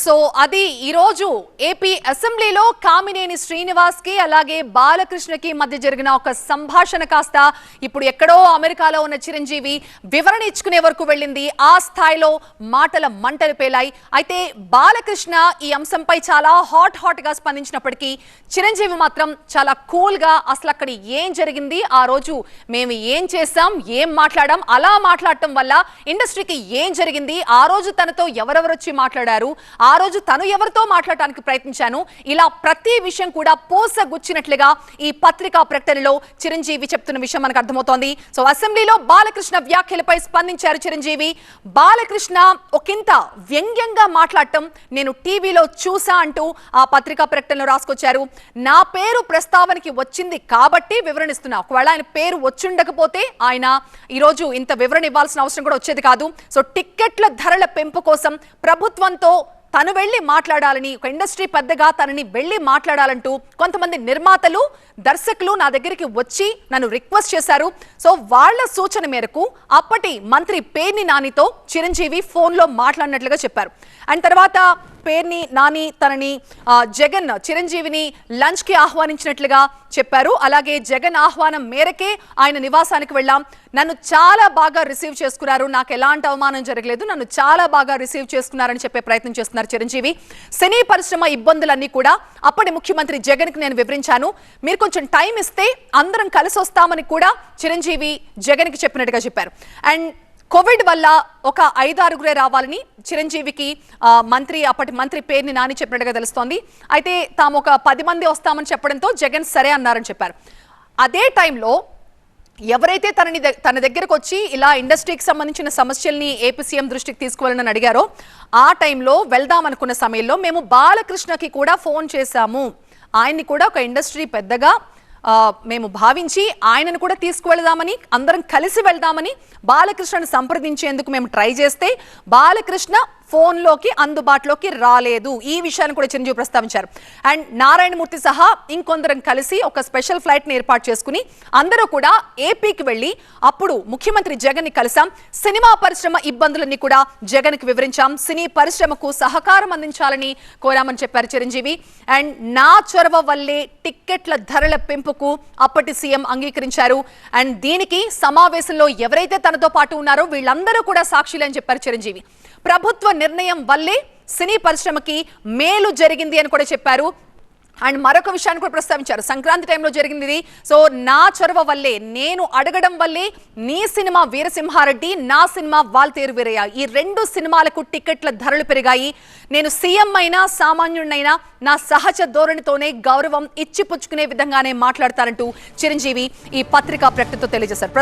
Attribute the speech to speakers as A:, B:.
A: So అది ఈ రోజు ఏపీ అసెంబ్లీలో కామినేని శ్రీనివాస్ కి అలాగే బాలకృష్ణకి మధ్య జరిగిన ఒక సంభాషణ కాస్త ఇప్పుడు ఎక్కడో అమెరికాలో ఉన్న చిరంజీవి వివరణ ఇచ్చుకునే వరకు వెళ్ళింది. ఆ స్థాయిలో మాటల మంటలు పేలాయి. అయితే బాలకృష్ణ ఈ అంశంపై చాలా హాట్ గా స్పందించినప్పటికీ చిరంజీవి మాత్రం చాలా కూల్ గా అసలు అక్కడ ఏం జరిగింది, ఆ రోజు మేము ఏం చేసాం, ఏం మాట్లాడాం, అలా మాట్లాడటం వల్ల ఇండస్ట్రీకి ఏం జరిగింది, ఆ రోజు తనతో ఎవరెవరు వచ్చి మాట్లాడారు, ఆ రోజు తను ఎవరితో మాట్లాడటానికి ప్రయత్నించాను, ఇలా ప్రతి విషయం కూడా పోసగుచ్చినట్లుగా ఈ పత్రికా ప్రకటనలో చిరంజీవి చెప్తున్న విషయం మనకు అర్థమవుతోంది. సో అసెంబ్లీలో బాలకృష్ణ వ్యాఖ్యలపై స్పందించారు చిరంజీవి. బాలకృష్ణ ఒకంత వ్యంగ్యంగా మాట్లాడటం నేను టీవీలో చూసా అంటూ ఆ పత్రికా ప్రకటనలో రాసుకొచ్చారు. నా పేరు ప్రస్తావనకి వచ్చింది కాబట్టి వివరణిస్తున్నా, ఒకవేళ ఆయన పేరు వచ్చుండకపోతే ఆయన ఈరోజు ఇంత వివరణ ఇవ్వాల్సిన అవసరం కూడా వచ్చేది కాదు. సో టిక్కెట్ల ధరల పెంపు కోసం ప్రభుత్వంతో తను వెళ్లి మాట్లాడాలని, ఒక ఇండస్ట్రీ పెద్దగా తనని వెళ్లి మాట్లాడాలంటూ కొంతమంది నిర్మాతలు, దర్శకులు నా దగ్గరికి వచ్చి నన్ను రిక్వెస్ట్ చేశారు. సో వాళ్ల సూచన మేరకు అప్పటి మంత్రి పేర్ని నానితో చిరంజీవి ఫోన్లో మాట్లాడినట్లుగా చెప్పారు. అండ్ తర్వాత పేర్ని నాని తనని జగన్ చిరంజీవిని లంచ్ కి ఆహ్వానించినట్లుగా చెప్పారు. అలాగే జగన్ ఆహ్వానం మేరకే ఆయన నివాసానికి వెళ్ళాం, నన్ను చాలా బాగా రిసీవ్ చేసుకున్నారు, నాకు ఎలాంటి అవమానం జరగలేదు, నన్ను చాలా బాగా రిసీవ్ చేసుకున్నారని చెప్పే ప్రయత్నం చేస్తున్నారు చిరంజీవి. సినీ పరిశ్రమ ఇబ్బందులన్నీ కూడా అప్పటి ముఖ్యమంత్రి జగన్ కి నేను వివరించాను, మీరు కొంచెం టైం ఇస్తే అందరం కలిసి వస్తామని కూడా చిరంజీవి జగన్ కి చెప్పినట్టుగా చెప్పారు. అండ్ కోవిడ్ వల్ల ఒక 5-6 రావాలని చిరంజీవికి అప్పటి మంత్రి పేర్ని నాని చెప్పినట్టుగా తెలుస్తోంది. అయితే తాము ఒక 10 మంది వస్తామని చెప్పడంతో జగన్ సరే అన్నారని చెప్పారు. అదే టైంలో ఎవరైతే తన దగ్గరకు వచ్చి ఇలా ఇండస్ట్రీకి సంబంధించిన సమస్యల్ని ఏపీ సీఎం దృష్టికి తీసుకువెళ్ళని అడిగారో ఆ టైంలో వెళ్దాం అనుకున్న సమయంలో మేము బాలకృష్ణకి కూడా ఫోన్ చేశాము, ఆయన్ని కూడా ఒక ఇండస్ట్రీ పెద్దగా మేము భావించి ఆయనను కూడా తీసుకువెళ్దామని, అందరం కలిసి వెళ్దామని బాలకృష్ణను సంప్రదించేందుకు మేము ట్రై చేస్తే బాలకృష్ణ ఫోన్లోకి అందుబాటులోకి రాలేదు. ఈ విషయాన్ని కూడా చిరంజీవి ప్రస్తావించారు. అండ్ నారాయణమూర్తి సహా ఇంకొందరం కలిసి ఒక స్పెషల్ ఫ్లైట్ని ఏర్పాటు చేసుకుని అందరూ కూడా ఏపీకి వెళ్ళి అప్పుడు ముఖ్యమంత్రి జగన్ని కలిసాం, సినిమా పరిశ్రమ ఇబ్బందులన్నీ కూడా జగన్కి వివరించాం, సినీ పరిశ్రమకు సహకారం అందించాలని కోరామని చెప్పారు చిరంజీవి. అండ్ నా చొరవ వల్లే టిక్కెట్ల ధరల పెంపుకు అప్పటి సీఎం అంగీకరించారు. అండ్ దీనికి సమావేశంలో ఎవరైతే తనతో పాటు ఉన్నారో వీళ్ళందరూ కూడా సాక్షులు అని చెప్పారు చిరంజీవి. ప్రభుత్వ నిర్ణయం వల్లే సినీ పరిశ్రమకి మేలు జరిగింది అని కూడా చెప్పారు. అండ్ మరొక విషయాన్ని కూడా ప్రస్తావించారు, సంక్రాంతి టైంలో జరిగింది, సో నా చొరవ వల్లే, నేను అడగడం వల్లే నీ సినిమా వీరసింహారెడ్డి, నా సినిమా వాల్తేరు వీరయ్య, ఈ 2 సినిమాలకు టికెట్ల ధరలు పెరిగాయి, నేను సీఎం అయినా సామాన్యుడినైనా నా సహజ ధోరణితోనే గౌరవం ఇచ్చిపుచ్చుకునే విధంగానే మాట్లాడతారంటూ చిరంజీవి ఈ పత్రికా ప్రకటనతో తెలియజేశారు.